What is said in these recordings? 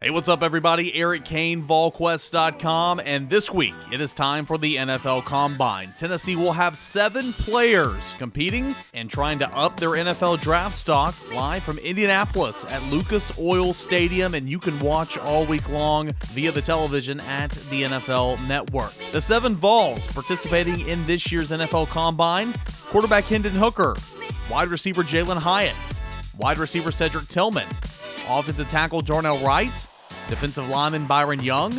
Hey, what's up, everybody? Eric Kane, Volquest.com, and this week it is time for the NFL Combine. Tennessee will have 7 players competing and trying to up their NFL draft stock live from Indianapolis at Lucas Oil Stadium, and you can watch all week long via the television at the NFL Network. The 7 Vols participating in this year's NFL Combine: quarterback Hendon Hooker, wide receiver Jalen Hyatt, wide receiver Cedric Tillman, offensive tackle Darnell Wright, defensive lineman Byron Young,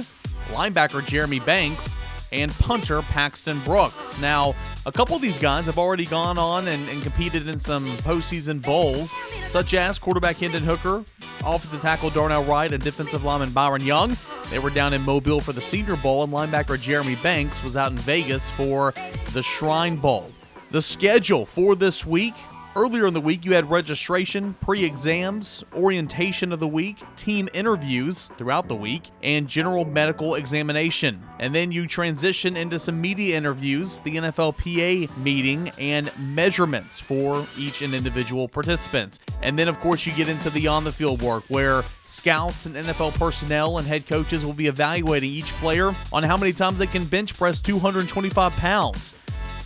linebacker Jeremy Banks, and punter Paxton Brooks. Now, a couple of these guys have already gone on and competed in some postseason bowls, such as quarterback Hendon Hooker, offensive tackle Darnell Wright, and defensive lineman Byron Young. They were down in Mobile for the Senior Bowl, and linebacker Jeremy Banks was out in Vegas for the Shrine Bowl. The schedule for this week: earlier in the week, you had registration, pre-exams, orientation of the week, team interviews throughout the week, and general medical examination. And then you transition into some media interviews, the NFLPA meeting, and measurements for each and individual participants. And then, of course, you get into the on-the-field work, where scouts and NFL personnel and head coaches will be evaluating each player on how many times they can bench press 225 pounds,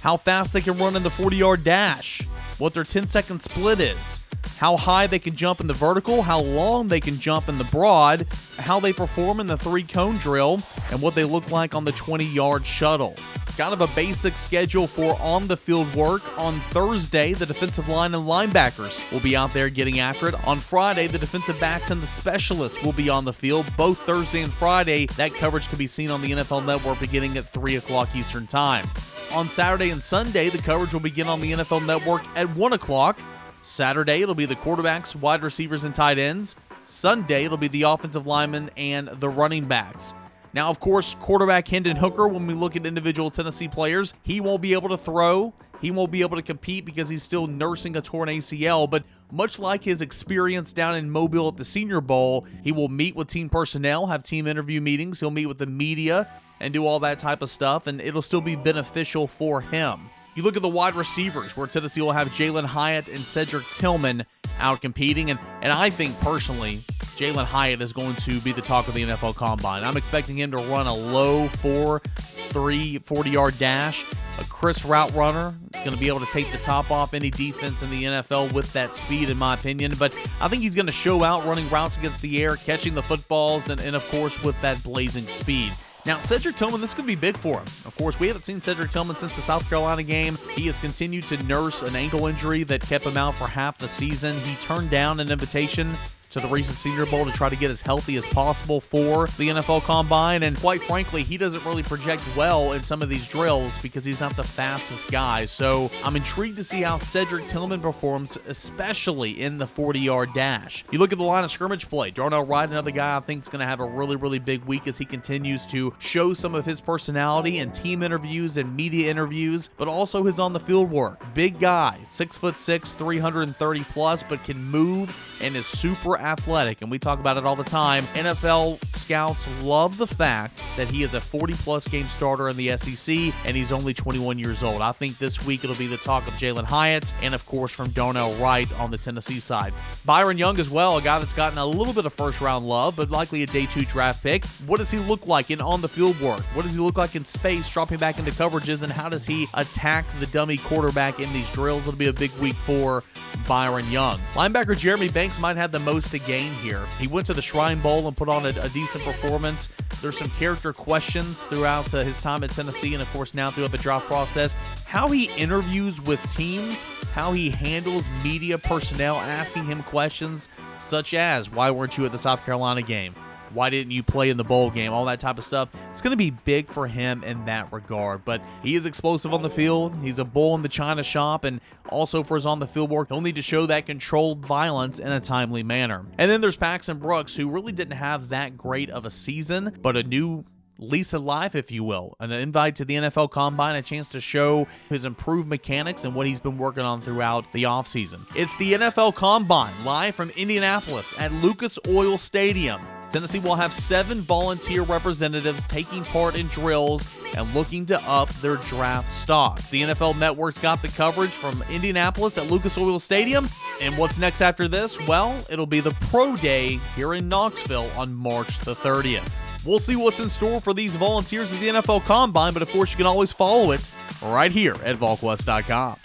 how fast they can run in the 40-yard dash, what their 10-second split is, how high they can jump in the vertical, how long they can jump in the broad, how they perform in the 3-cone drill, and what they look like on the 20-yard shuttle. Kind of a basic schedule for on-the-field work. On Thursday, the defensive line and linebackers will be out there getting after it. On Friday, the defensive backs and the specialists will be on the field. Both Thursday and Friday, that coverage can be seen on the NFL Network beginning at 3 o'clock Eastern Time. On Saturday and Sunday, the coverage will begin on the NFL Network at 1 o'clock. Saturday, it'll be the quarterbacks, wide receivers, and tight ends. Sunday, it'll be the offensive linemen and the running backs. Now, of course, quarterback Hendon Hooker, when we look at individual Tennessee players, he won't be able to throw. He won't be able to compete because he's still nursing a torn ACL, but much like his experience down in Mobile at the Senior Bowl, he will meet with team personnel, have team interview meetings, he'll meet with the media, and do all that type of stuff, and it'll still be beneficial for him. You look at the wide receivers, where Tennessee will have Jalen Hyatt and Cedric Tillman out competing, and I think personally, Jalen Hyatt is going to be the talk of the NFL Combine. I'm expecting him to run a low 4.3 40-yard dash, a crisp route runner. He's going to be able to take the top off any defense in the NFL with that speed, in my opinion. But I think he's going to show out running routes against the air, catching the footballs, and of course, with that blazing speed. Now, Cedric Tillman, this could be big for him. Of course, we haven't seen Cedric Tillman since the South Carolina game. He has continued to nurse an ankle injury that kept him out for half the season. He turned down an invitation to the recent Senior Bowl to try to get as healthy as possible for the NFL Combine, and quite frankly, he doesn't really project well in some of these drills because he's not the fastest guy. So I'm intrigued to see how Cedric Tillman performs, especially in the 40-yard dash. You look at the line of scrimmage play. Darnell Wright, another guy I think is going to have a really, really big week as he continues to show some of his personality in team interviews and media interviews, but also his on-the-field work. Big guy, 6'6", 330 plus, but can move and is super athletic, and we talk about it all the time. NFL scouts love the fact that he is a 40-plus game starter in the SEC, and he's only 21 years old. I think this week it'll be the talk of Jalen Hyatt, and of course from Darnell Wright on the Tennessee side. Byron Young as well, a guy that's gotten a little bit of first-round love, but likely a day 2 draft pick. What does he look like in on-the-field work? What does he look like in space, dropping back into coverages, and how does he attack the dummy quarterback in these drills? It'll be a big week for Byron Young. Linebacker Jeremy Banks might have the most to gain here. He went to the Shrine Bowl and put on a decent performance. There's some character questions throughout his time at Tennessee, and of course now throughout the draft process. How he interviews with teams, how he handles media personnel asking him questions such as, why weren't you at the South Carolina game? Why didn't you play in the bowl game? All that type of stuff. It's going to be big for him in that regard. But he is explosive on the field. He's a bull in the china shop. And also for his on-the-field work, he'll need to show that controlled violence in a timely manner. And then there's Paxton Brooks, who really didn't have that great of a season, but a new lease of life, if you will. An invite to the NFL Combine, a chance to show his improved mechanics and what he's been working on throughout the offseason. It's the NFL Combine, live from Indianapolis at Lucas Oil Stadium. Tennessee will have 7 volunteer representatives taking part in drills and looking to up their draft stock. The NFL Network's got the coverage from Indianapolis at Lucas Oil Stadium. And what's next after this? Well, it'll be the Pro Day here in Knoxville on March the 30th. We'll see what's in store for these volunteers at the NFL Combine, but of course you can always follow it right here at Volquest.com.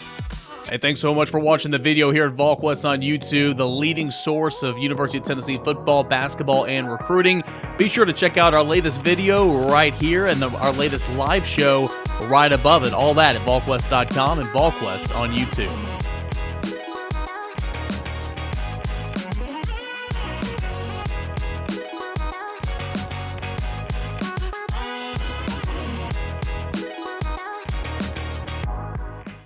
Hey, thanks so much for watching the video here at Volquest on YouTube, the leading source of University of Tennessee football, basketball, and recruiting. Be sure to check out our latest video right here and our latest live show right above it. All that at Volquest.com and Volquest on YouTube.